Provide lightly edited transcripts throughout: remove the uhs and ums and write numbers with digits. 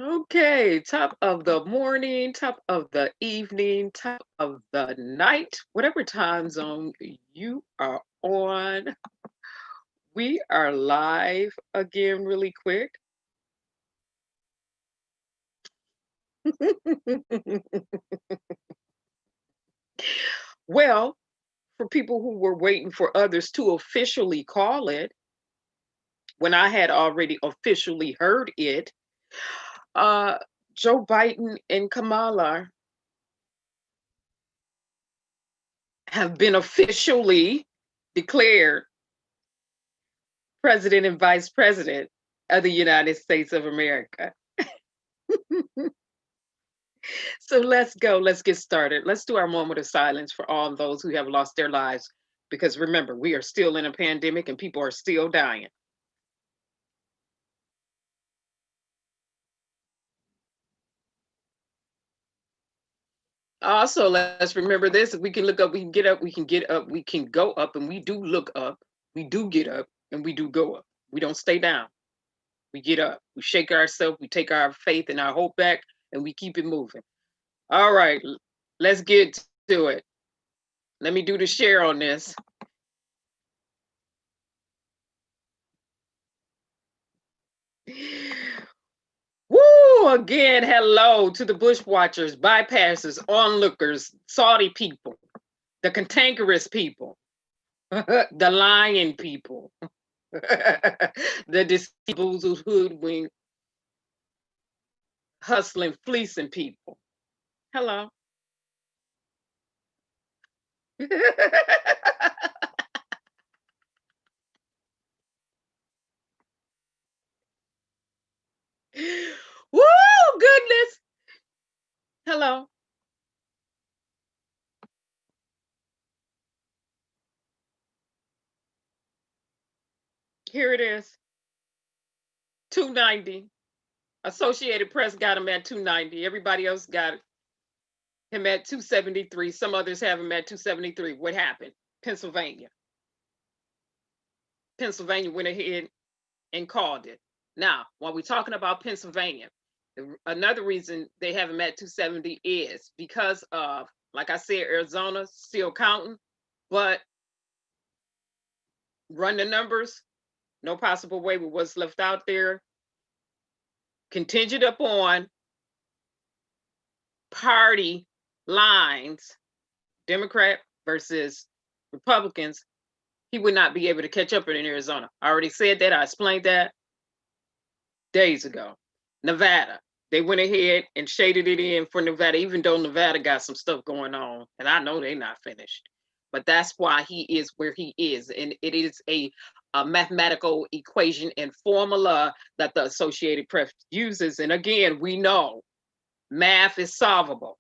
Okay, top of the morning, top of the evening, top of the night, whatever time zone you are on. We are live again, really quick. Well, for people who were waiting for others to officially call it, when I had already officially heard it, uh, Joe Biden and Kamala have been officially declared president and vice president of the United States of America. So let's go. Let's get started. Let's do our moment of silence for all those who have lost their lives. Because remember, we are still in a pandemic and people are still dying. Also, let's remember this. We can look up, we can get up, we can get up, we can go up, and we do look up. We do get up and we do go up. We don't stay down. We get up. We shake ourselves. We take our faith and our hope back and we keep it moving. All right, let's get to it. Let me do the share on this. Woo! Again, hello to the bushwatchers, bypassers, onlookers, Saudi people, the cantankerous people, the lying people, the deceivers, hoodwink, hustling, fleecing people. Hello. Woo! Goodness. Hello. Here it is. 290. Associated Press got him at 290. Everybody else got him at 273. Some others have him at 273. What happened? Pennsylvania. Pennsylvania went ahead and called it. Now, while we're talking about Pennsylvania, another reason they have him at 270 is because of, like I said, Arizona still counting, but run the numbers, no possible way with what's left out there, contingent upon party lines, Democrat versus Republicans, he would not be able to catch up in Arizona. I already said that. I explained that days ago. Nevada, they went ahead and shaded it in for Nevada, even though Nevada got some stuff going on, and I know they're not finished. But that's why he is where he is, and it is a mathematical equation and formula that the Associated Press uses. And again, we know math is solvable,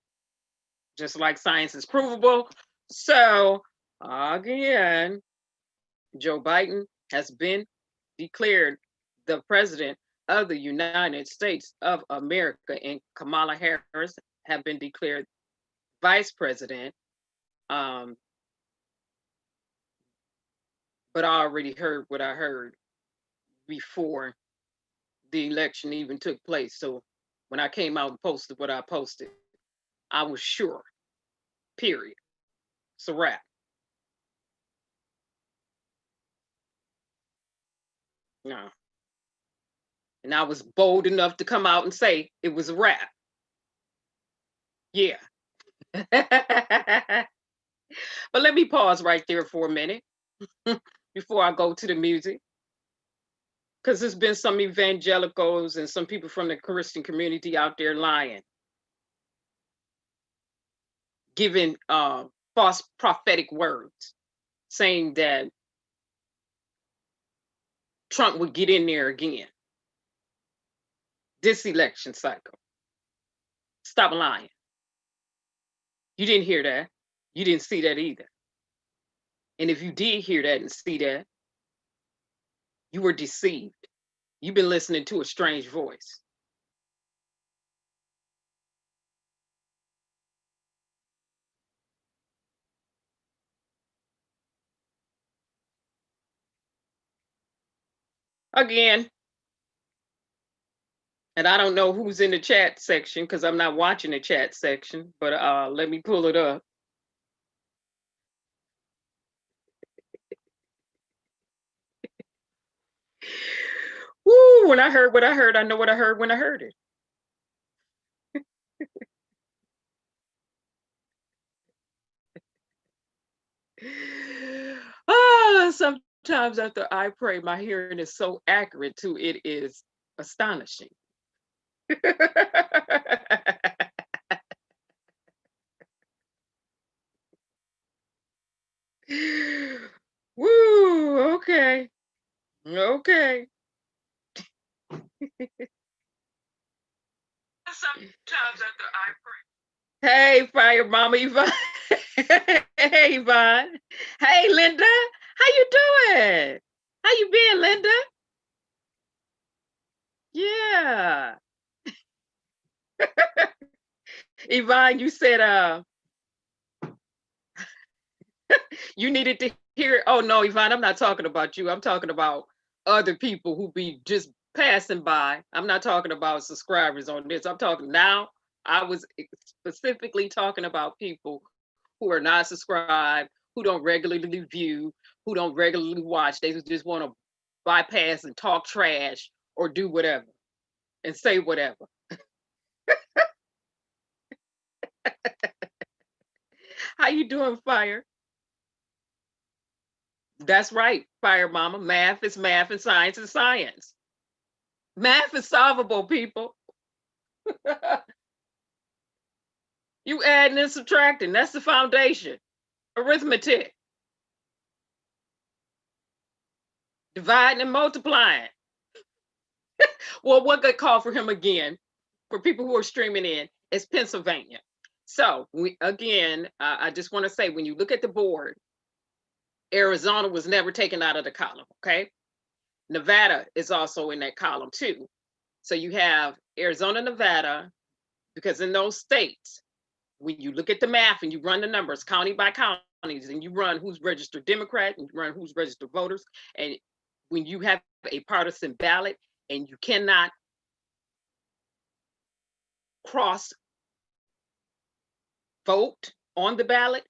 just like science is provable. So again, Joe Biden has been declared the president of the United States of America, and Kamala Harris have been declared vice president. Um, but I already heard what I heard before the election even took place. So when I came out and posted what I posted, I was sure. Period. It's a wrap. No. And I was bold enough to come out and say it was a wrap. Yeah. But let me pause right there for a minute before I go to the music, because there's been some evangelicals and some people from the Christian community out there lying, giving false prophetic words, saying that Trump would get in there again this election cycle. Stop lying. You didn't hear that. You didn't see that either. And if you did hear that and see that, you were deceived. You've been listening to a strange voice. again. And I don't know who's in the chat section because I'm not watching the chat section, but let me pull it up. Woo, when I heard what I heard, I know what I heard when I heard it. Sometimes after I pray, my hearing is so accurate too. It is astonishing. Woo, okay. Okay. Sometimes after I pray. Hey, Fire Mama Yvonne. Hey, Yvonne. Hey, Linda. How you doing? How you been, Linda? Yeah. Yvonne, you said you needed to hear. Oh no, Yvonne, I'm not talking about you. I'm talking about other people who be just passing by. I'm not talking about subscribers on this. I'm talking now. I was specifically talking about people who are not subscribed, who don't regularly view, who don't regularly watch. They just want to bypass and talk trash or do whatever and say whatever. How you doing, Fire? That's right, Fire Mama. Math is math and science is science. Math is solvable, people. You adding and subtracting. That's the foundation. Arithmetic. Dividing and multiplying. Well, what good call for him again, for people who are streaming in, is Pennsylvania. So I just want to say, when you look at the board, Arizona was never taken out of the column, okay? Nevada is also in that column too. So you have Arizona, Nevada, because in those states, when you look at the math and you run the numbers county by counties and you run who's registered Democrat and you run who's registered voters, and when you have a partisan ballot and you cannot cross vote on the ballot,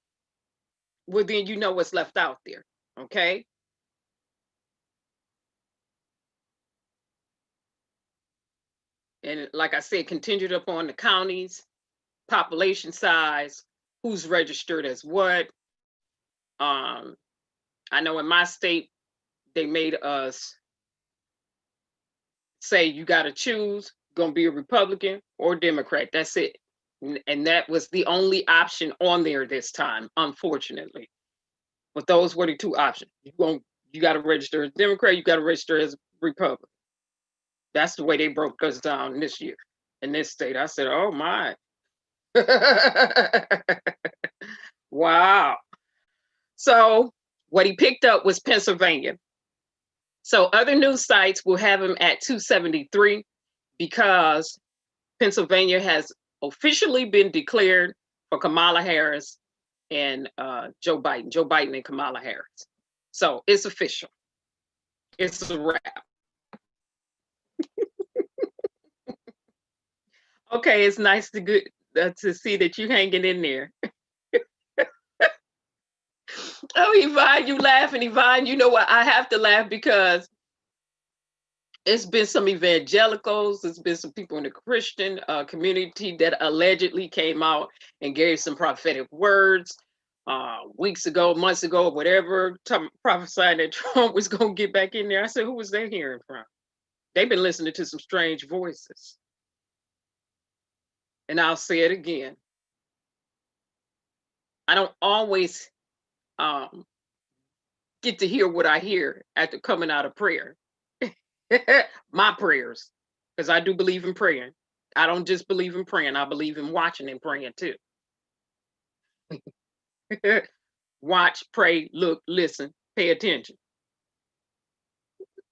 well, then you know what's left out there, okay? And like I said, contingent upon the counties, population size, who's registered as what. I know in my state, they made us say you got to choose, going to be a Republican or Democrat. That's it. And that was the only option on there this time, unfortunately. But those were the two options. You got to register as Democrat, you got to register as Republican. That's the way they broke us down this year in this state. I said, oh my. Wow. So what he picked up was Pennsylvania. So other news sites will have him at 273 because Pennsylvania has officially been declared for Kamala Harris and Joe Biden and Kamala Harris. So it's official. It's a wrap. Okay, it's nice to see that you hanging in there. Oh, Yvonne, you laughing, Yvonne. You know what? I have to laugh because it's been some evangelicals, there's been some people in the Christian community that allegedly came out and gave some prophetic words weeks ago, months ago, whatever, prophesying that Trump was going to get back in there. I said, who was they hearing from? They've been listening to some strange voices. And I'll say it again. I don't always get to hear what I hear after coming out of prayer. My prayers, because I do believe in praying. I don't just believe in praying, I believe in watching and praying too. Watch, pray, look, listen, pay attention.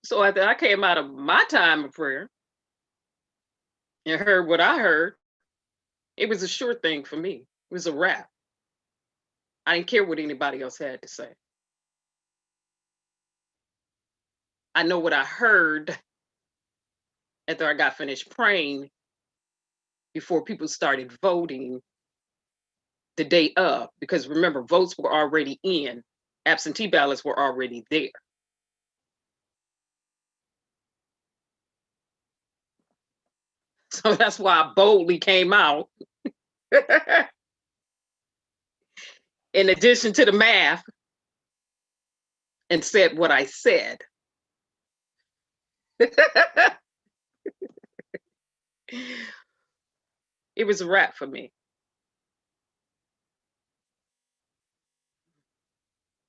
So after I came out of my time of prayer and heard what I heard, it was a sure thing for me. It was a wrap. I didn't care what anybody else had to say. I know what I heard after I got finished praying before people started voting the day of, because remember, votes were already in, absentee ballots were already there. So that's why I boldly came out. In addition to the math, and said what I said. It was a wrap for me.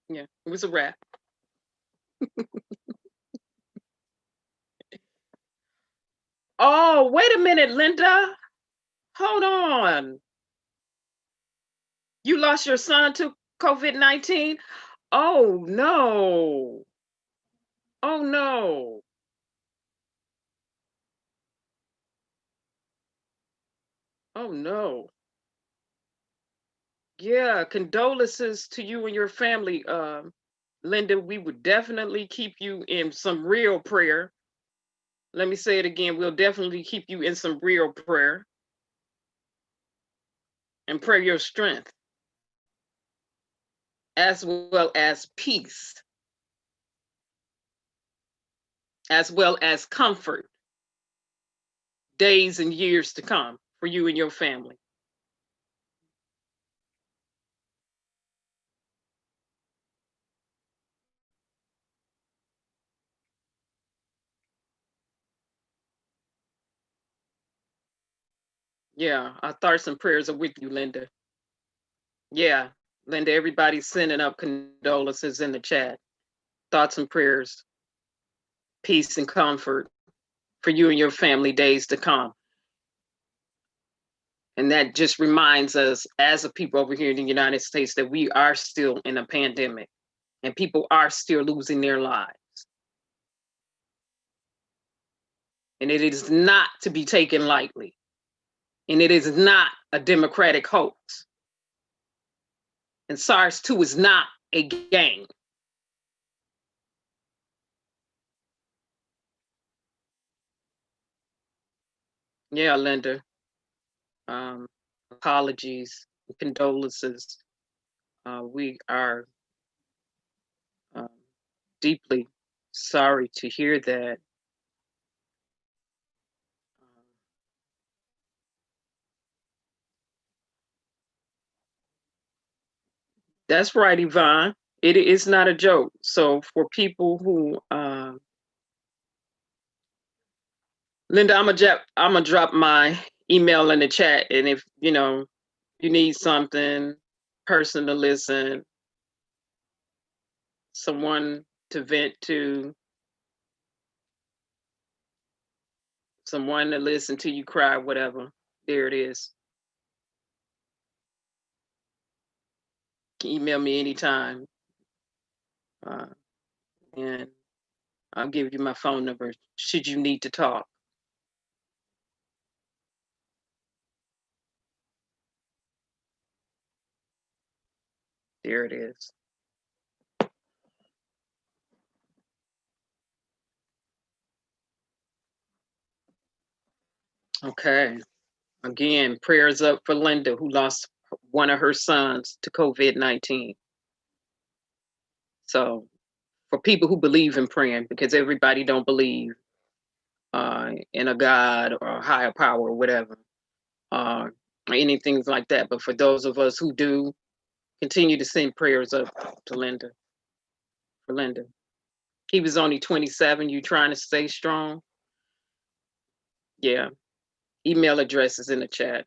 Yeah, it was a wrap. Oh, wait a minute, Linda. Hold on. You lost your son to COVID-19? Oh, no. Oh, no. Oh, no. Yeah, condolences to you and your family, Linda. We would definitely keep you in some real prayer. Let me say it again. We'll definitely keep you in some real prayer and pray your strength as well as peace, as well as comfort, days and years to come for you and your family. Yeah, our thoughts and prayers are with you, Linda. Yeah, Linda, everybody's sending up condolences in the chat. Thoughts and prayers, peace and comfort for you and your family, days to come. And that just reminds us, as a people over here in the United States, that we are still in a pandemic and people are still losing their lives. And it is not to be taken lightly. And it is not a democratic hoax. And SARS 2 is not a game. Yeah, Linda. Apologies, condolences. We are um, deeply sorry to hear that. That's right, Yvonne. It is not a joke. So for people who, Linda, I'm gonna drop my email in the chat, and if you need something, person to listen, someone to vent to, someone to listen to you cry, whatever, there it is. You can email me anytime, and I'll give you my phone number should you need to talk. There it is. Okay. Again, prayers up for Linda, who lost one of her sons to COVID-19. So for people who believe in praying, because everybody don't believe in a God or a higher power or whatever, or anything like that. But for those of us who do, continue to send prayers up to Linda, for Linda. He was only 27. You trying to stay strong? Yeah. Email address is in the chat.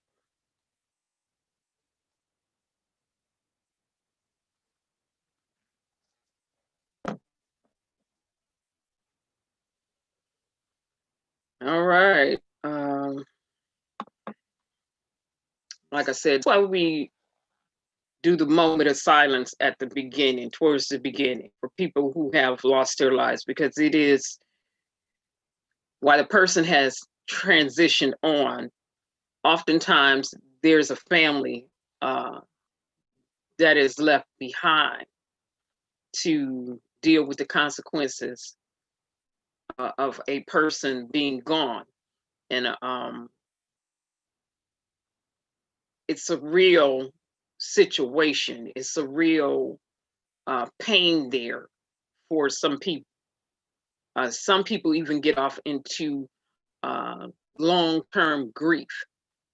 All right. Like I said, that's why we do the moment of silence at the beginning, towards the beginning, for people who have lost their lives, because it is while the person has transitioned on, oftentimes there's a family that is left behind to deal with the consequences of a person being gone. And it's a real situation. It's a real pain there for some people. Some people even get off into long-term grief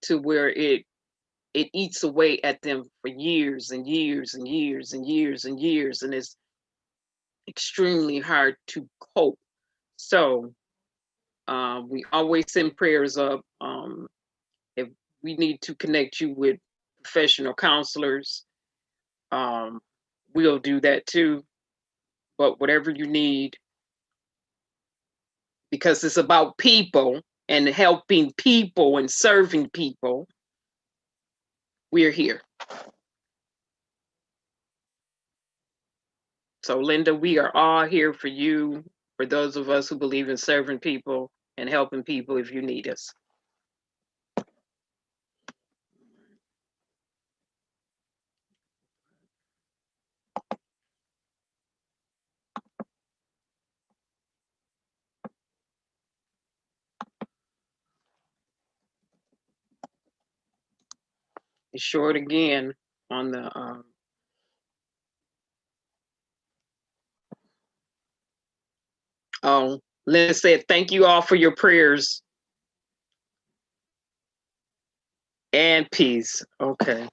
to where it eats away at them for years and years and years and years and years, and it's extremely hard to cope. So we always send prayers up. If we need to connect you with professional counselors, we'll do that too. But whatever you need, because it's about people and helping people and serving people, we're here. So, Linda, we are all here for you, for those of us who believe in serving people and helping people if you need us. It's short again on the oh, Linda said, thank you all for your prayers and peace. Okay.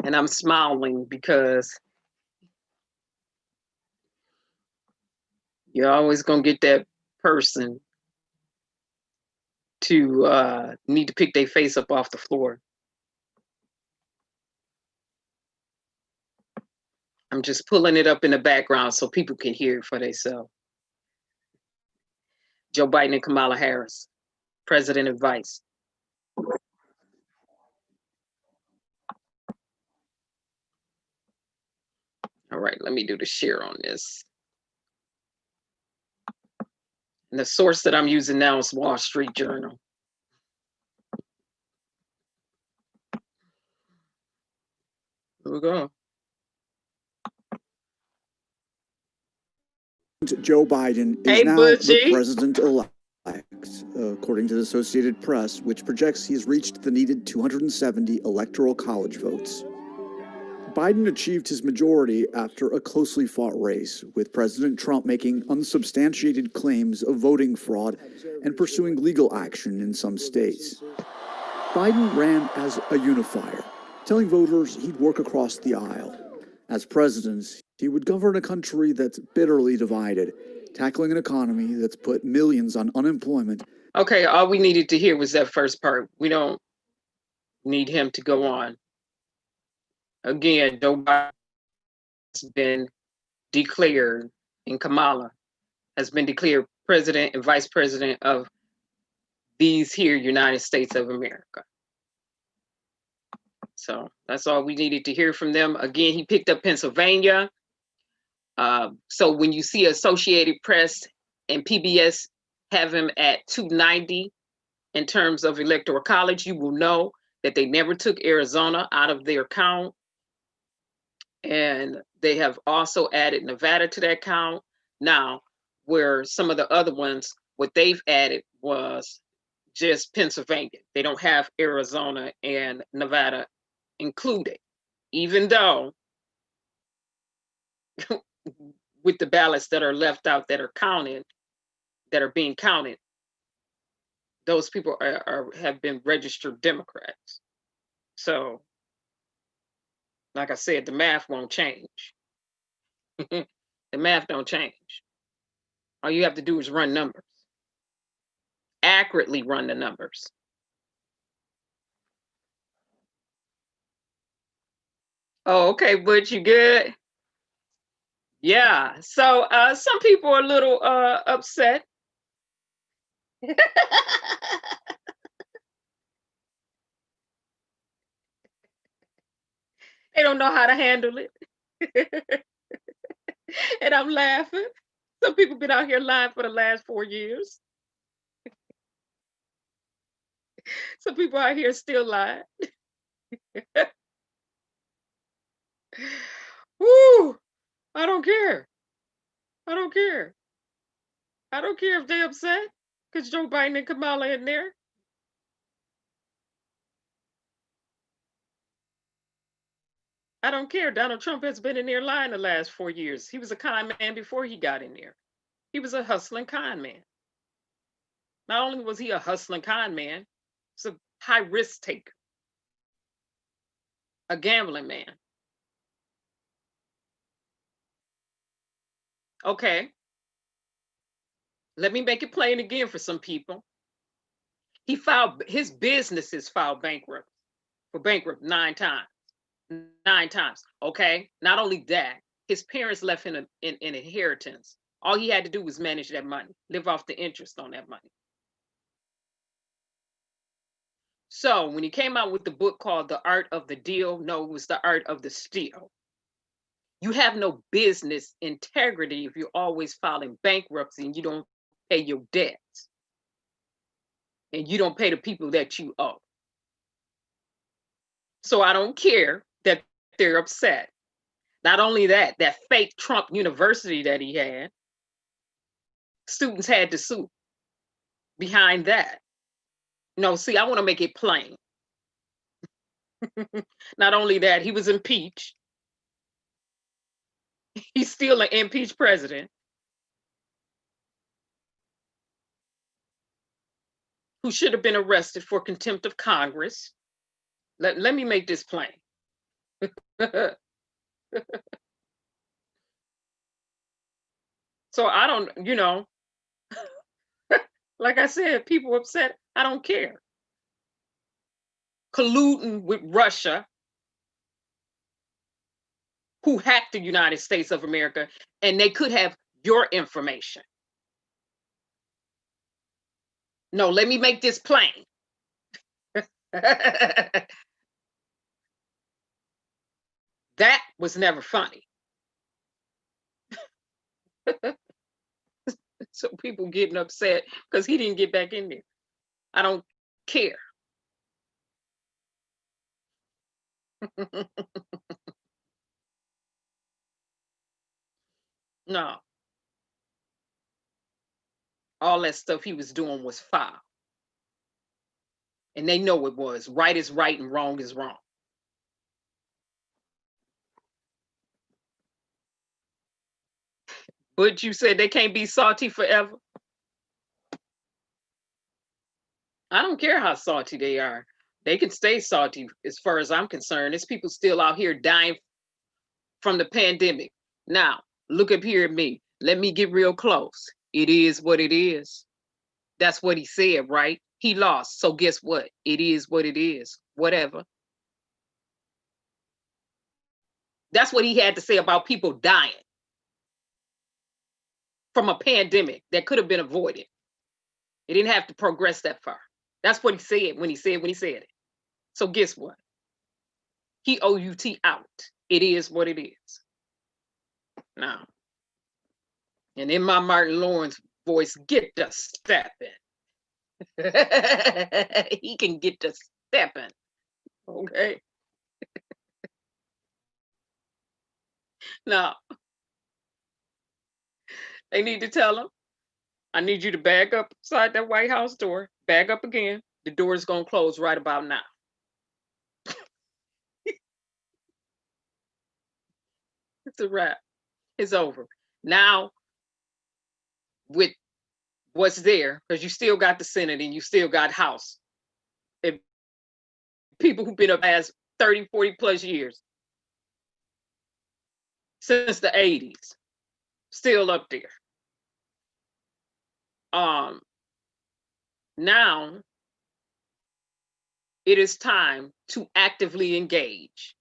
And I'm smiling because you're always going to get that person to need to pick their face up off the floor. I'm just pulling it up in the background so people can hear it for themselves. Joe Biden and Kamala Harris, President and Vice. All right, let me do the share on this. And the source that I'm using now is Wall Street Journal. Here we go. Joe Biden is now Bootsy, the president-elect, according to the Associated Press, which projects he's reached the needed 270 electoral college votes. Biden achieved his majority after a closely fought race, with President Trump making unsubstantiated claims of voting fraud and pursuing legal action in some states. Biden ran as a unifier, telling voters he'd work across the aisle. As president, he would govern a country that's bitterly divided, tackling an economy that's put millions on unemployment. Okay, all we needed to hear was that first part. We don't need him to go on. Again, Joe Biden has been declared, and Kamala has been declared president and vice president of these here United States of America. So that's all we needed to hear from them. Again, he picked up Pennsylvania. So when you see Associated Press and PBS have him at 290 in terms of electoral college, you will know that they never took Arizona out of their count. And they have also added Nevada to that count. Now, where some of the other ones, what they've added was just Pennsylvania. They don't have Arizona and Nevada included, even though with the ballots that are left out that are counted, that are being counted, those people have been registered Democrats. So, like I said, the math won't change. The math don't change. All you have to do is run numbers. Accurately run the numbers. Oh, okay, Butch, you good? Yeah. So some people are a little upset. They don't know how to handle it. And I'm laughing. Some people been out here lying for the last 4 years. Some people out here still lying. Woo! I don't care. I don't care. I don't care if they upset because Joe Biden and Kamala in there. I don't care. Donald Trump has been in there lying the last 4 years. He was a con man before he got in there. He was a hustling con man. Not only was he a hustling con man, he's a high risk taker, a gambling man. Okay, let me make it plain again for some people. He filed his businesses filed bankrupt 9 times. 9 times. Okay. Not only that, his parents left him an inheritance. All he had to do was manage that money, live off the interest on that money. So when he came out with the book called The Art of the Deal, no, it was The Art of the Steal. You have no business integrity if you're always filing bankruptcy and you don't pay your debts. And you don't pay the people that you owe. So I don't care that they're upset. Not only that, that fake Trump University that he had, students had to sue behind that. No, see, I want to make it plain. Not only that, he was impeached. He's still an impeached president who should have been arrested for contempt of Congress. Let me make this plain. So I don't, like I said, people upset. I don't care. Colluding with Russia, who hacked the United States of America, and they could have your information. No, let me make this plain. That was never funny. So people getting upset because he didn't get back in there. I don't care. No. All that stuff he was doing was foul. And they know it was. Right is right and wrong is wrong. But you said they can't be salty forever. I don't care how salty they are. They can stay salty as far as I'm concerned. There's people still out here dying from the pandemic. Now, look up here at me. Let me get real close. It is what it is. That's what he said, right? He lost. So guess what? It is what it is. Whatever. That's what he had to say about people dying from a pandemic that could have been avoided. It didn't have to progress that far. That's what he said when he said it. So guess what? He OUT out. It is what it is. Now, and in my Martin Lawrence voice, get to stepping. He can get to stepping. Okay. Now, they need to tell him, I need you to back up inside that White House door. Back up again. The door is going to close right about now. It's a wrap. It's over. Now, with what's there, because you still got the Senate and you still got House. If people who've been up as 30, 40 plus years since the 80s, still up there. Now it is time to actively engage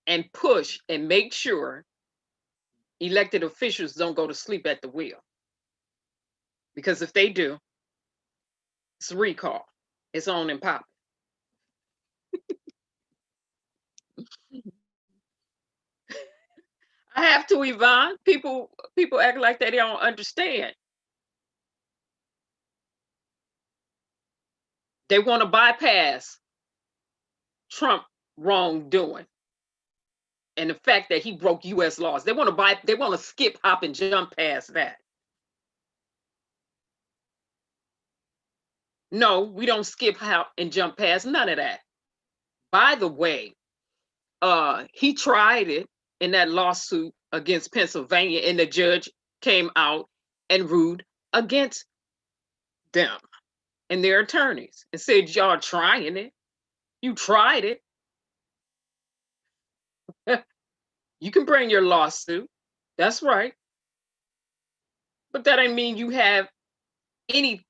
and push and make sure elected officials don't go to sleep at the wheel. Because if they do, it's a recall. It's on and popping. I have to, Yvonne. People act like they don't understand. They want to bypass Trump wrongdoing and the fact that he broke U.S. laws. They want to skip, hop, and jump past that. No, we don't skip, hop, and jump past none of that. By the way, he tried it in that lawsuit against Pennsylvania, and the judge came out and ruled against them and their attorneys and said, y'all trying it. You tried it. You can bring your lawsuit. That's right. But that ain't mean you have any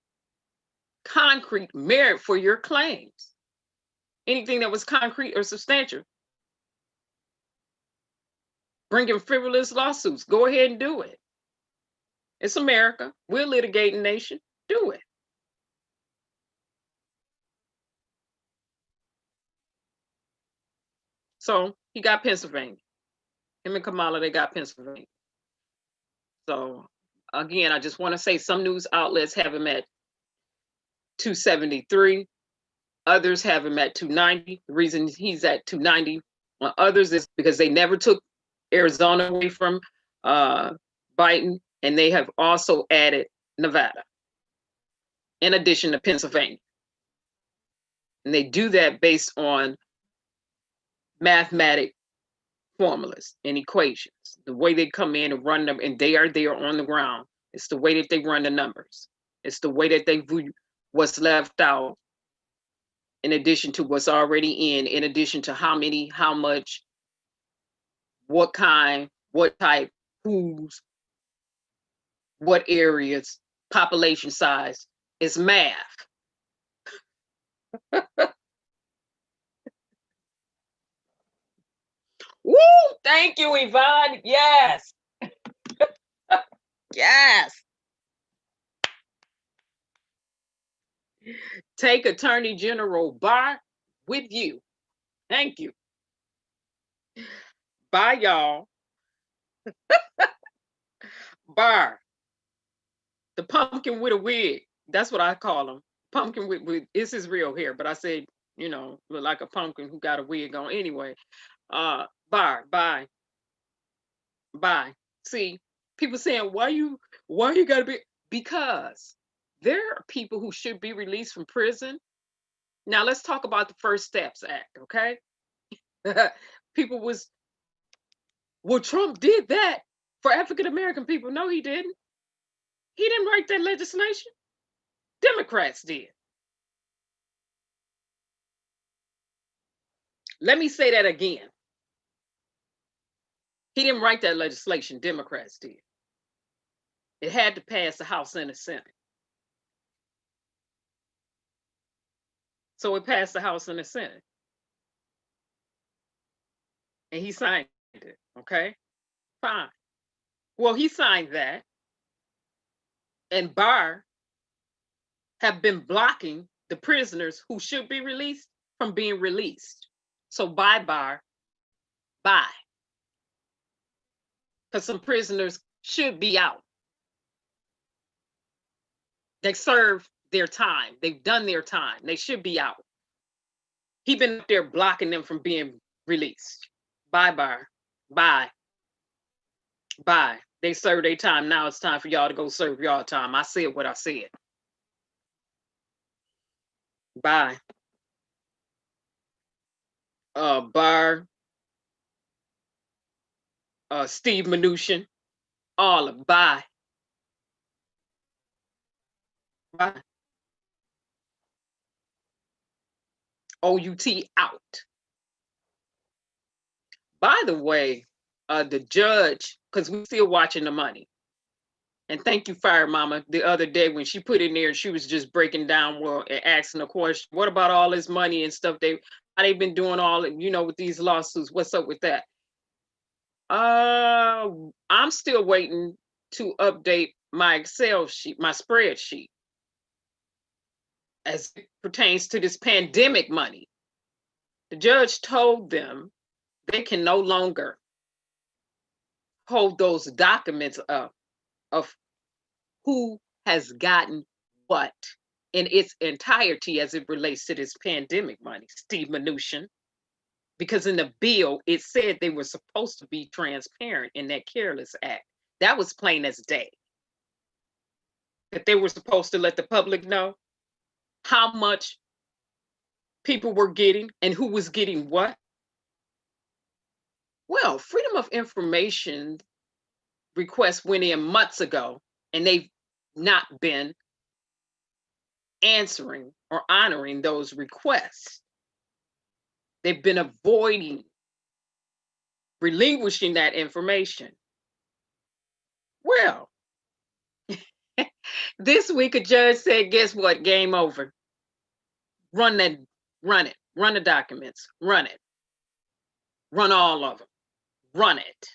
concrete merit for your claims. Anything that was concrete or substantial. Bringing frivolous lawsuits. Go ahead and do it. It's America. We're a litigating nation. Do it. So he got Pennsylvania. Him and Kamala, they got Pennsylvania. So again, I just want to say some news outlets have him at 273. Others have him at 290. The reason he's at 290 on others is because they never took Arizona away from Biden, and they have also added Nevada in addition to Pennsylvania. And they do that based on mathematic formulas and equations. The way they come in and run them, and they are there on the ground. It's the way that they run the numbers. It's the way that they view what's left out in addition to what's already in addition to how many, how much, what kind, what type, whose, what areas, population size. It's math. Woo! Thank you, Yvonne. Yes. Yes. Take Attorney General Barr with you. Thank you. Bye, y'all. Barr, the pumpkin with a wig. That's what I call him. Pumpkin with it's his real hair, but I said, look like a pumpkin who got a wig on anyway. Barr, bye. Bye. See, people saying, why you gotta be, because there are people who should be released from prison. Now let's talk about the First Steps Act, okay? People was, well, Trump did that for African American people. No, he didn't. He didn't write that legislation. Democrats did. Let me say that again. He didn't write that legislation. Democrats did. It had to pass the House and the Senate. So it passed the House and the Senate. And he signed it, okay? Fine. Well, he signed that. And Barr have been blocking the prisoners who should be released from being released. So bye, Barr. Bye. Because some prisoners should be out. They served their time. They've done their time. They should be out. He's been up there blocking them from being released. Bye, Barr. Bye. Bye. They served their time. Now it's time for y'all to go serve y'all time. I said what I said. Bye. Barr. Steve Mnuchin. All of bye. Bye. OUT out. By the way, the judge, because we're still watching the money. And thank you, Fire Mama, the other day when she put in there, she was just breaking down, well, and asking a question, what about all this money and stuff? How they've been doing all, with these lawsuits. What's up with that? I'm still waiting to update my Excel sheet, my spreadsheet, as it pertains to this pandemic money. The judge told them they can no longer hold those documents up of who has gotten what in its entirety as it relates to this pandemic money, Steve Mnuchin. Because in the bill, it said they were supposed to be transparent in that Careless Act. That was plain as day. That they were supposed to let the public know how much people were getting and who was getting what. Well, Freedom of Information requests went in months ago, and they've not been answering or honoring those requests. They've been avoiding relinquishing that information. Well, this week a judge said, guess what? Game over. Run the documents, run it. Run all of them, run it.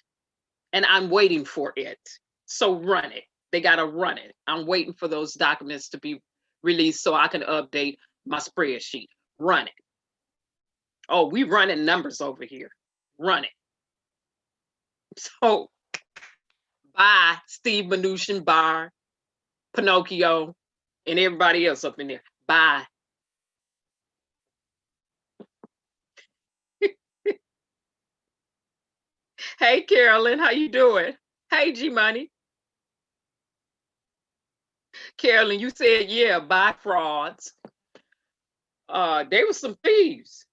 And I'm waiting for it. So run it. They got to run it. I'm waiting for those documents to be released so I can update my spreadsheet. Run it. Oh, we running numbers over here. Run it. So bye, Steve Mnuchin, Barr, Pinocchio, and everybody else up in there. Bye. Hey, Carolyn, how you doing? Hey, G-Money. Carolyn, you said, yeah, bye, frauds. They were some thieves.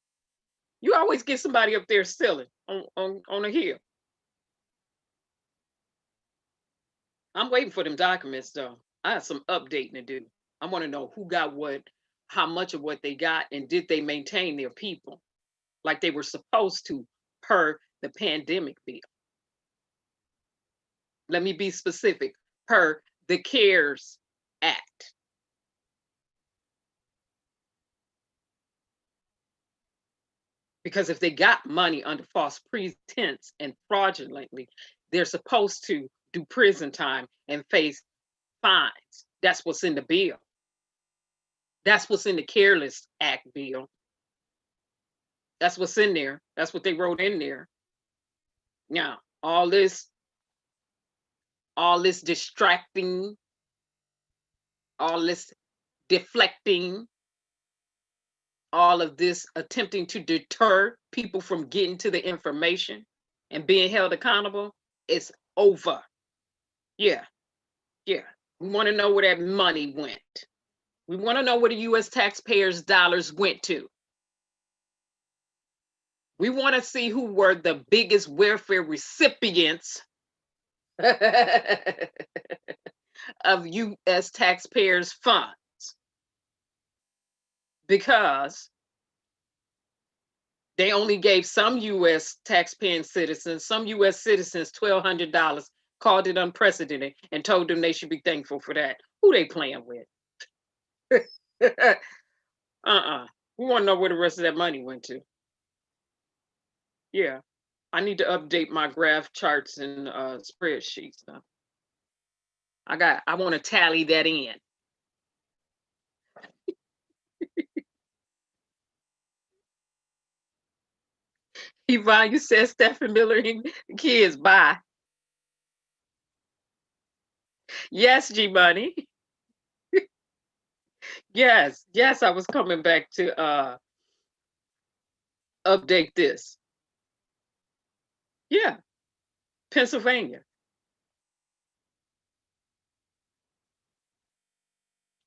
You always get somebody up there stealing on a hill. I'm waiting for them documents, though. I have some updating to do. I want to know who got what, how much of what they got, and did they maintain their people like they were supposed to per the pandemic bill. Let me be specific, per the CARES Act. Because if they got money under false pretense and fraudulently, they're supposed to do prison time and face fines. That's what's in the bill. That's what's in the Careless Act bill. That's what's in there. That's what they wrote in there. Now, all this distracting, all this deflecting, all of this attempting to deter people from getting to the information and being held accountable, it's over. Yeah. We want to know where that money went. We want to know where the U.S. taxpayers' dollars went to. We want to see who were the biggest welfare recipients of U.S. taxpayers' funds. Because they only gave some U.S. taxpaying citizens, some U.S. citizens, $1,200, called it unprecedented, and told them they should be thankful for that. Who they playing with? We want to know where the rest of that money went to. Yeah, I need to update my graph charts and spreadsheets now. I want to tally that in. Yvonne, you said Stephen Miller and the kids, bye. Yes, G-Money. Yes, I was coming back to update this. Yeah, Pennsylvania.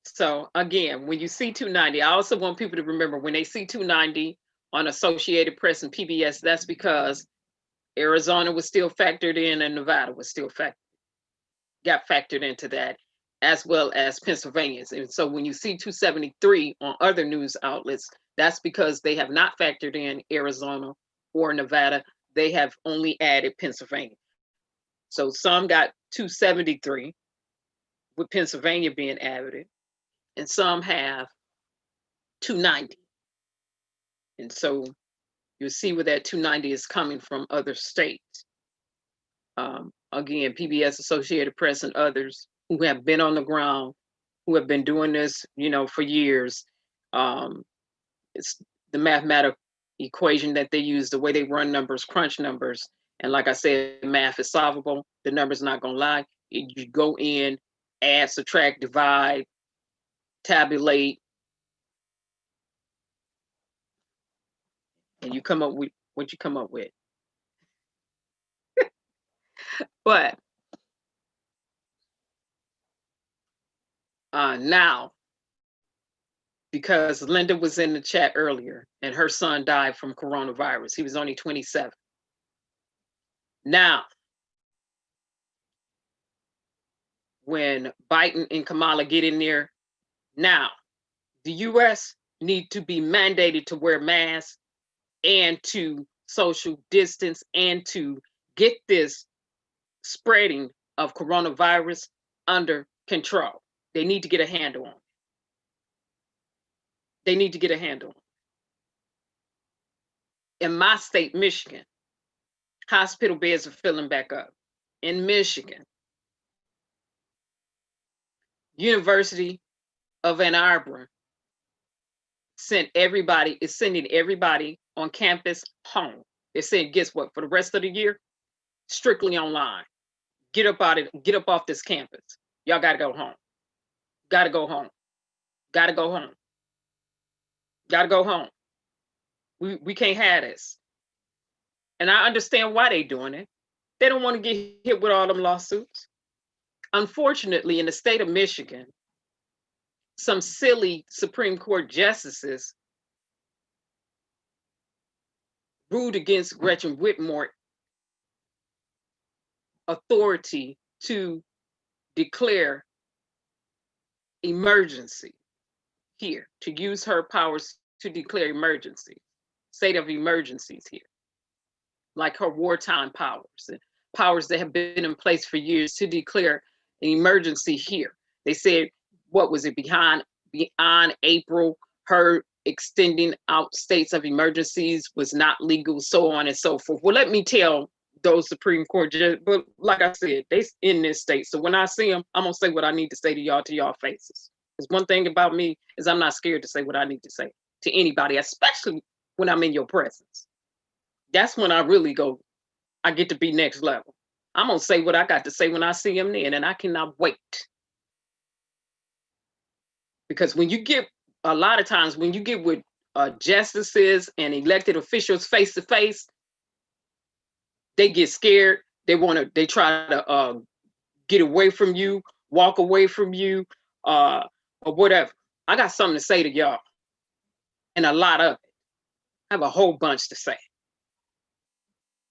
So again, when you see 290, I also want people to remember when they see 290 on Associated Press and PBS, that's because Arizona was still factored in and Nevada was still got factored into that, as well as Pennsylvania's. And so when you see 273 on other news outlets, that's because they have not factored in Arizona or Nevada. They have only added Pennsylvania. So some got 273 with Pennsylvania being added, and some have 290. And so you'll see where that 290 is coming from other states. Again, PBS, Associated Press, and others who have been on the ground, who have been doing this, for years. It's the mathematical equation that they use, the way they run numbers, crunch numbers. And like I said, math is solvable. The number's not going to lie. You go in, add, subtract, divide, tabulate, and you come up with what you come up with. But now, because Linda was in the chat earlier and her son died from coronavirus, he was only 27. Now, when Biden and Kamala get in there, now the US need to be mandated to wear masks and to social distance and to get this spreading of coronavirus under control. They need to get a handle on it. They need to get a handle on it. In my state, Michigan, hospital beds are filling back up. In Michigan, University of Ann Arbor is sending everybody on campus home. They're saying, guess what? For the rest of the year, strictly online. Get up off this campus. Y'all gotta go home. Gotta go home. Gotta go home. Gotta go home. We can't have this. And I understand why they're doing it. They don't want to get hit with all them lawsuits. Unfortunately, in the state of Michigan, some silly Supreme Court justices ruled against Gretchen Whitmer's authority to declare emergency here, to use her powers to declare emergency, state of emergencies here, like her wartime powers and powers that have been in place for years to declare an emergency here. They said, what was it, beyond April, her extending out states of emergencies was not legal, so on and so forth. Well, let me tell those Supreme Court judges, but like I said, they in this state. So when I see them, I'm gonna say what I need to say to y'all faces. Because one thing about me is I'm not scared to say what I need to say to anybody, especially when I'm in your presence. That's when I really go, I get to be next level. I'm gonna say what I got to say when I see them then, and I cannot wait. Because when you get, a lot of times when you get with justices and elected officials face to face, they get scared. They try to get away from you, walk away from you, or whatever. I got something to say to y'all, and a lot of it. I have a whole bunch to say.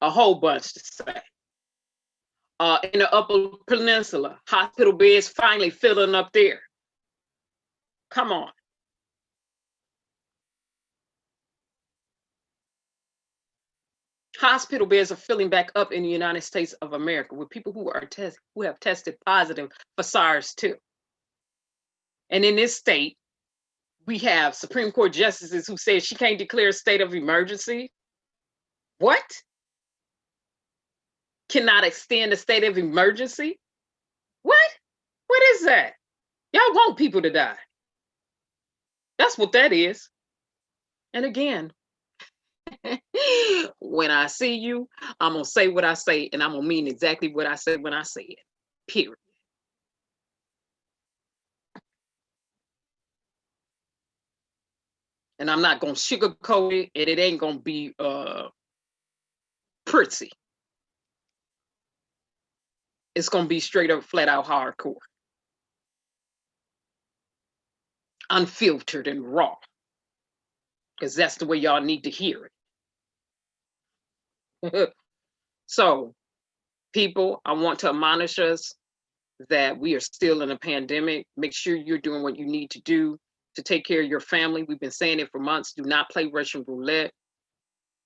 A whole bunch to say. In the Upper Peninsula, hospital beds finally filling up there. Come on. Hospital beds are filling back up in the United States of America with people who have tested positive for SARS-2. And in this state, we have Supreme Court justices who say she can't declare a state of emergency. What? Cannot extend a state of emergency? What? What is that? Y'all want people to die. That's what that is. And again, when I see you, I'm gonna say what I say, and I'm gonna mean exactly what I said when I say it. Period. And I'm not gonna sugarcoat it, and it ain't gonna be pretty. It's gonna be straight up, flat out hardcore, unfiltered and raw, because that's the way y'all need to hear it. So, people, I want to admonish us that we are still in a pandemic. Make sure you're doing what you need to do to take care of your family. We've been saying it for months. Do not play Russian roulette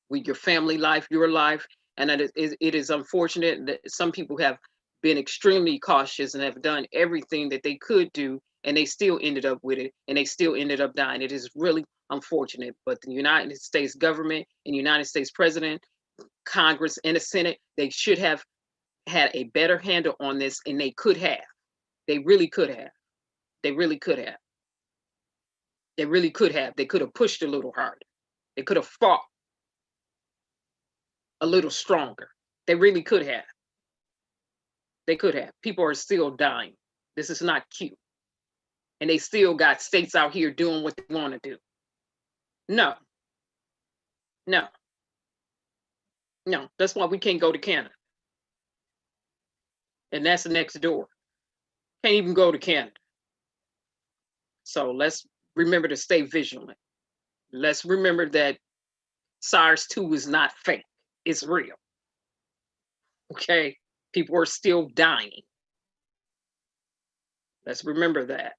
with your family life, your life. And it is unfortunate that some people have been extremely cautious and have done everything that they could do, and they still ended up with it, and they still ended up dying. It is really unfortunate. But the United States government and United States president, Congress, and the Senate, they should have had a better handle on this, and they could have. They really could have. They really could have. They really could have. They could have pushed a little harder. They could have fought a little stronger. They really could have. They could have. People are still dying. This is not cute. And they still got states out here doing what they want to do. No. No. No. That's why we can't go to Canada. And that's the next door. Can't even go to Canada. So let's remember to stay vigilant. Let's remember that SARS-2 is not fake. It's real. Okay? People are still dying. Let's remember that.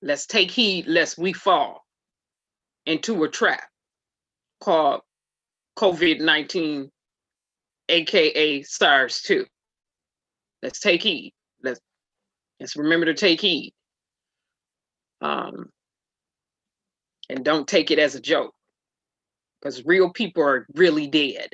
Let's take heed lest we fall into a trap called COVID-19, aka SARS-2. Let's take heed. Let's remember to take heed. And don't take it as a joke, because real people are really dead.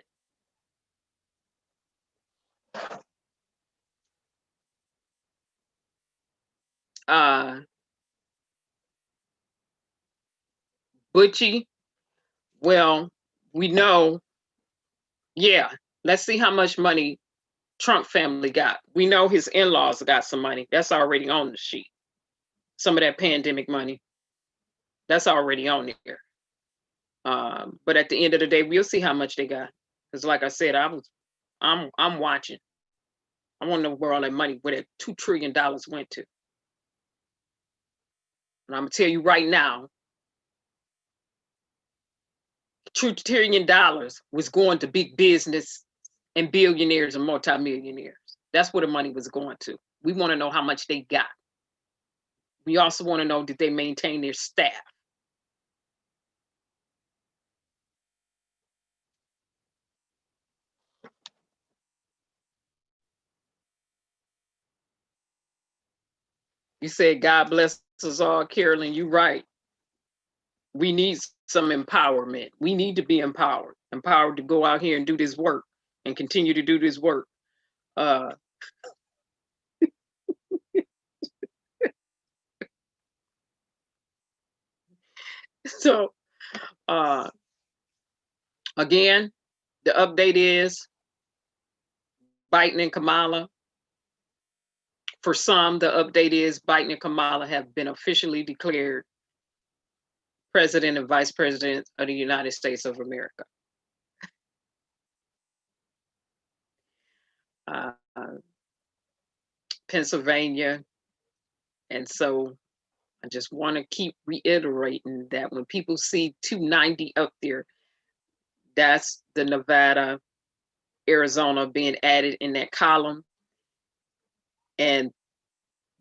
Bootsy, well, we know, yeah, let's see how much money Trump family got. We know his in-laws got some money. That's already on the sheet. Some of that pandemic money, that's already on there. But at the end of the day, we'll see how much they got. Because like I said, I'm watching. I want to know where all that money, where that $2 trillion went to. And I'm gonna tell you right now, $2 trillion was going to big business and billionaires and multimillionaires. That's where the money was going to. We want to know how much they got. We also want to know, did they maintain their staff? You said, God bless us all, Carolyn. You're right. We need some empowerment. We need to be empowered to go out here and do this work and continue to do this work. So, again, the update is Biden and Kamala. For some, the update is Biden and Kamala have been officially declared President and Vice President of the United States of America. Pennsylvania. And so I just want to keep reiterating that when people see 290 up there, that's the Nevada, Arizona being added in that column and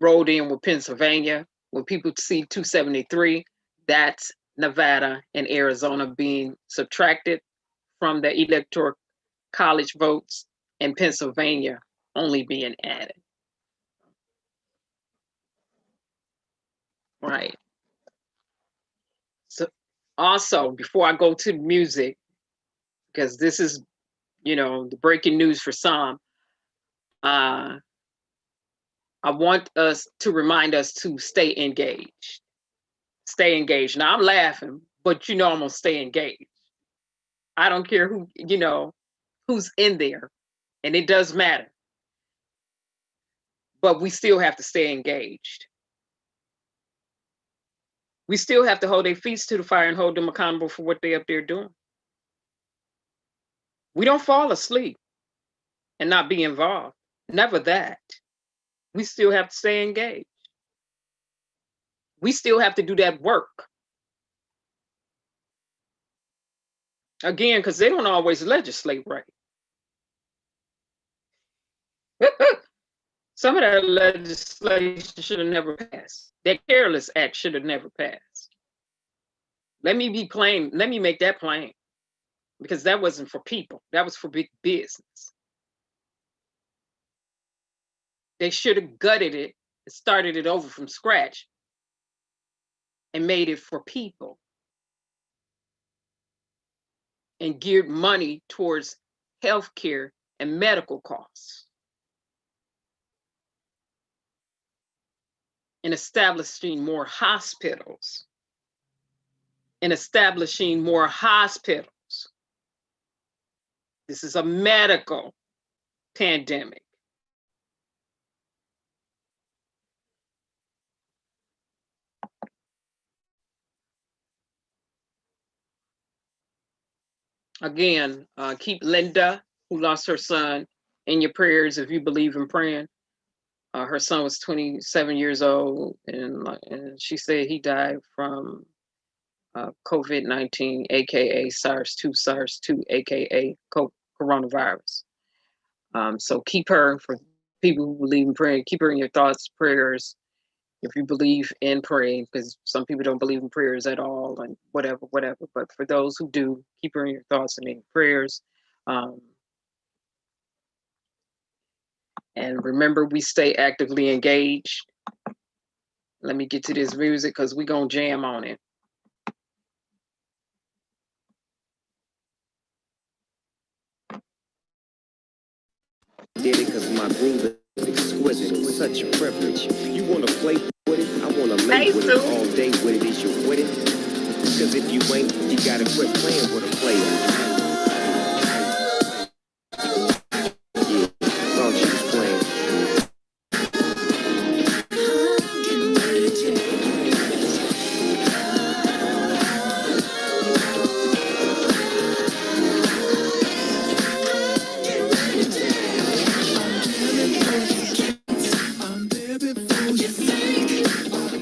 rolled in with Pennsylvania. When people see 273, that's Nevada and Arizona being subtracted from the electoral college votes, and Pennsylvania only being added. Right. So also, before I go to music, because this is, the breaking news for some, I want us to remind us to stay engaged. Stay engaged. Now I'm laughing, but I'm gonna stay engaged. I don't care who, who's in there, and it does matter. But we still have to stay engaged. We still have to hold their feet to the fire and hold them accountable for what they're up there doing. We don't fall asleep and not be involved. Never that. We still have to stay engaged. We still have to do that work. Again, because they don't always legislate right. Some of that legislation should have never passed. That Careless Act should have never passed. Let me be plain. Let me make that plain. Because that wasn't for people. That was for big business. They should have gutted it and started it over from scratch and made it for people and geared money towards healthcare and medical costs and establishing more hospitals This is a medical pandemic. Again, keep Linda, who lost her son, in your prayers if you believe in praying. Her son was 27 years old, and she said he died from COVID-19, aka SARS-2, aka coronavirus. So keep her, for people who believe in praying, keep her in your thoughts, prayers, if you believe in praying, because some people don't believe in prayers at all, and whatever. But for those who do, keep her in your thoughts and in your prayers. And remember, we stay actively engaged. Let me get to this music because we're going to jam on it. Did it because my groove is exquisite. It's such a privilege. You want to play with it? I want to lay with it all day with it. Is you with it? Because if you ain't, you got to quit playing with a player. Yeah, thought you was playing.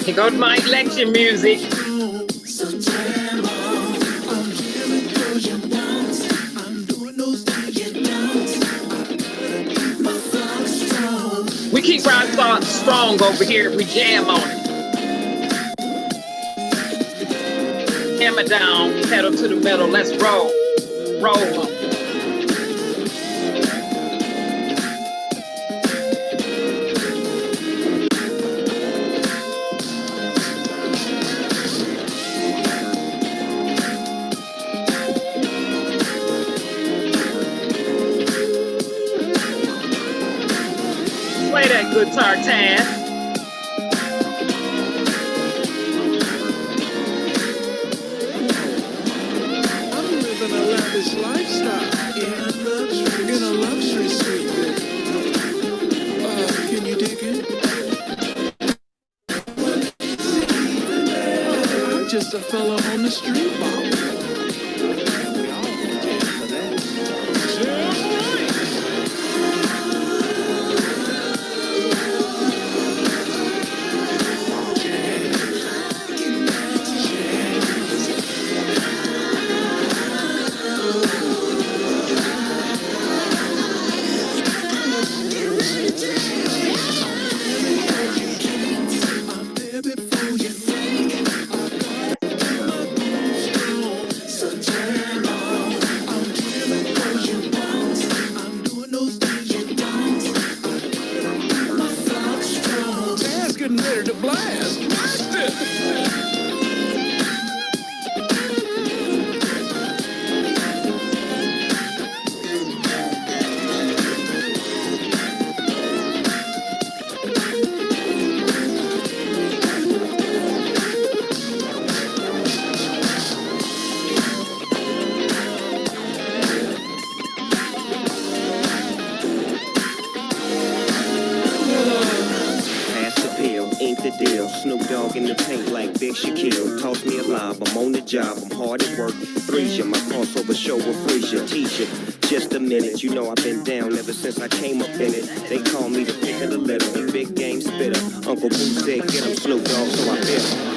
Here goes my election music. We keep our thoughts strong over here. We jam on it. Hammer down, pedal to the metal. Let's roll. Roll. Play that guitar, Taz. I'm living a lavish lifestyle in a luxury suite. Can you dig it? I'm just a fella on the street, Bob. Ready to blast. Blast it. Deal. Snoop Dogg in the paint like Big Shaquille. Toss me alive, I'm on the job, I'm hard at work. Freesia, my crossover show will freeze you. Teacher, just a minute, you know I've been down ever since I came up in it. They call me the pick of the litter, the big game spitter. Uncle Boo said get him Snoop Dogg, so I bit him.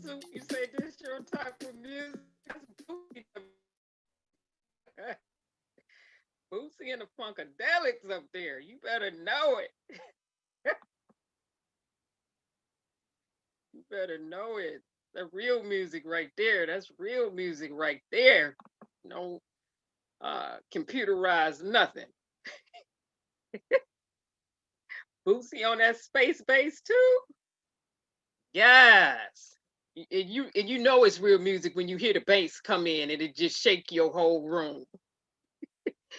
Sue, you say this your type of music? That's Bootsy. Bootsy and the Funkadelics up there. You better know it. You better know it. The real music right there. That's real music right there. No computerized nothing. Bootsy on that space bass too. Yes. And you know it's real music when you hear the bass come in and it just shake your whole room.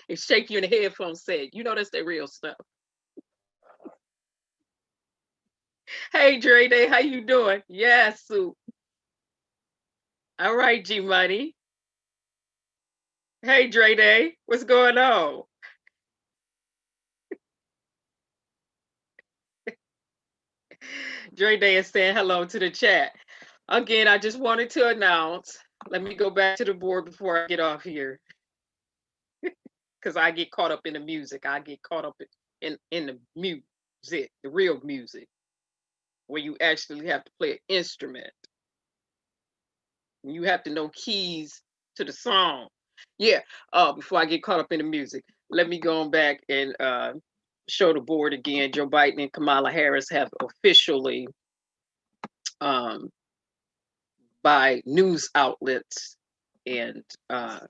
It shake you in the headphone set. You know that's the real stuff. Hey Dre Day, how you doing? Yes, Sue. All right, G Money. Hey Dre Day, what's going on? Dre Day is saying hello to the chat. Again, I just wanted to announce, let me go back to the board before I get off here. Because I get caught up in the music. I get caught up in the music, the real music, where you actually have to play an instrument. You have to know keys to the song. Yeah, before I get caught up in the music, let me go on back and show the board again. Joe Biden and Kamala Harris have officially, by news outlets and not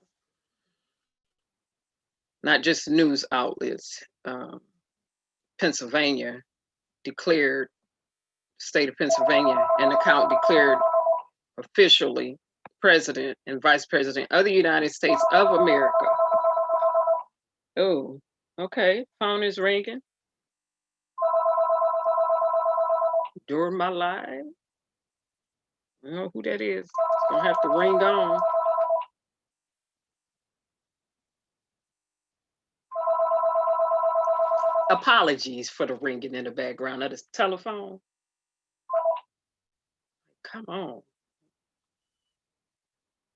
just news outlets, Pennsylvania declared, state of Pennsylvania and the county declared officially president and vice president of the United States of America. Oh, okay. Phone is ringing. During my live. I don't know who that is. It's gonna have to ring on. Apologies for the ringing in the background of the telephone. Come on.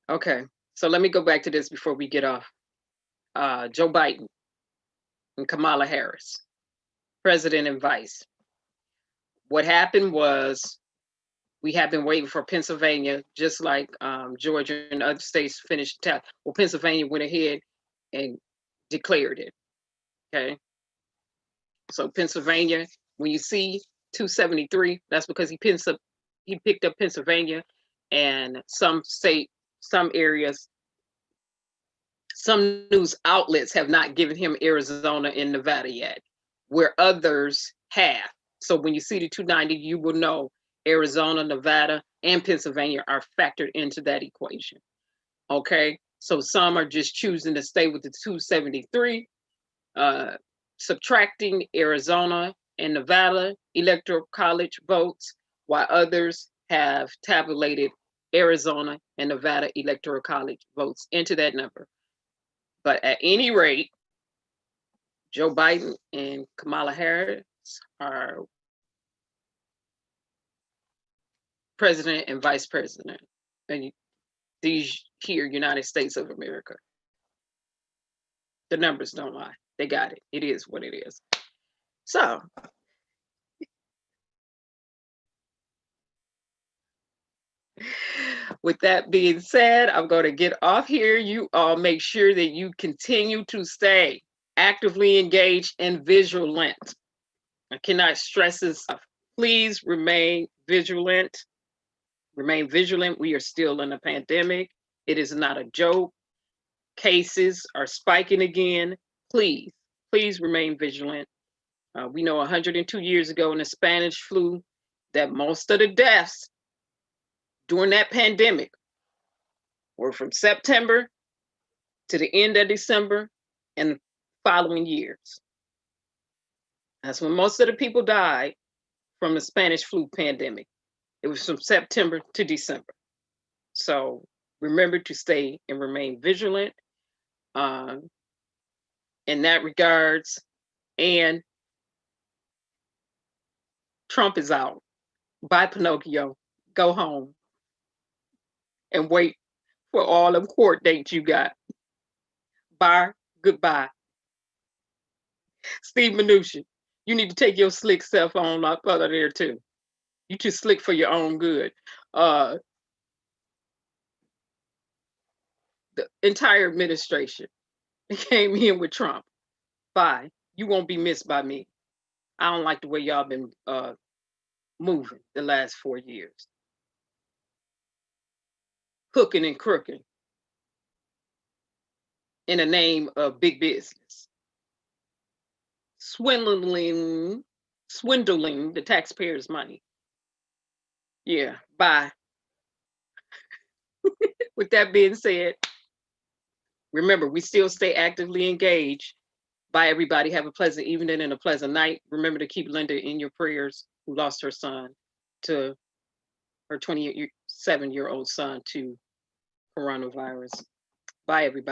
Okay, so let me go back to this before we get off. Joe Biden and Kamala Harris, president and vice. What happened was we have been waiting for Pennsylvania, just like Georgia and other states finished the test. Well, Pennsylvania went ahead and declared it. Okay. So Pennsylvania, when you see 273, that's because he picked up Pennsylvania and some areas, some news outlets have not given him Arizona and Nevada yet, where others have. So when you see the 290, you will know Arizona, Nevada, and Pennsylvania are factored into that equation. Okay, so some are just choosing to stay with the 273, subtracting Arizona and Nevada electoral college votes, while others have tabulated Arizona and Nevada electoral college votes into that number. But at any rate, Joe Biden and Kamala Harris are president and vice president, and these here, United States of America. The numbers don't lie. They got it. It is what it is. So, with that being said, I'm going to get off here. You all make sure that you continue to stay actively engaged and vigilant. I cannot stress this enough. Please remain vigilant. Remain vigilant. We are still in a pandemic. It is not a joke. Cases are spiking again. Please remain vigilant. We know 102 years ago in the Spanish flu that most of the deaths during that pandemic were from September to the end of December and the following years. That's when most of the people died from the Spanish flu pandemic. It was from September to December. So remember to stay and remain vigilant in that regards. And Trump is out. Bye, Pinocchio. Go home and wait for all them court dates you got. Bye. Goodbye. Steve Mnuchin, you need to take your slick self on up out of there too. You too slick for your own good. the entire administration came in with Trump. Bye. You won't be missed by me. I don't like the way y'all been moving the last 4 years. Hooking and crooking in the name of big business. Swindling the taxpayers' money. Yeah, bye. With that being said, remember, we still stay actively engaged. Bye, everybody. Have a pleasant evening and a pleasant night. Remember to keep Linda in your prayers, who lost her son to her 27-year-old son to coronavirus. Bye, everybody.